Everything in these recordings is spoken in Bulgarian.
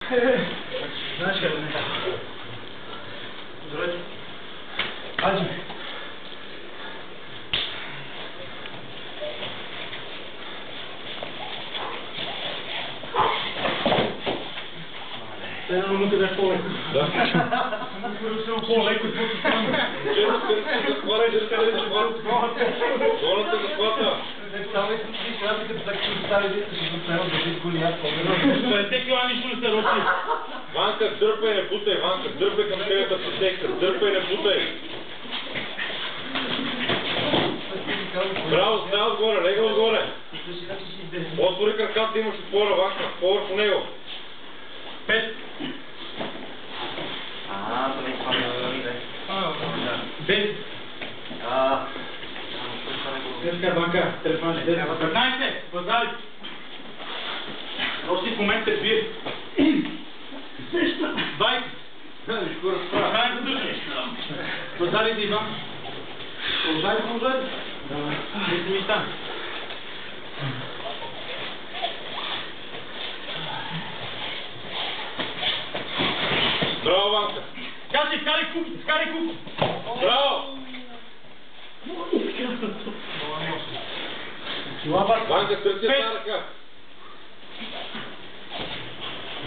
Знаеш къде не така? Здравейте. Аджи. Те едно минута да е по-леко. Да. Съм по-леко, каквото стана. Горната заплата. Само искам да си кажа, като така ще стане да ще застанат да си голят по-леко. 50 кила нищо не се роси. Ванка, дърпай, не бутай, Ванка, дърпай към кревата протекция, дърпай, не бутай. Браво, става отгоре, лега отгоре. Отвори краката, имаш отвора, Ванка, повърху него. 5. Това не спомня да виде. 10. Днеска банка, телефон 15. Пазали. Роси в момента бие. 20. Крайна задържане. Пазали да Иван. Продължай. Не си ми стане. Браво, Ванка. Кажи, скарай куки. Браво. Ванка, търси една ръка.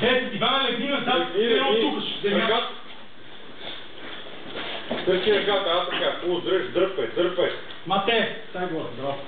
10. Ивана легни назад. Ръката. Търси ръката, аз така. Хубаво, дръпай. Мате. Тай го, браво.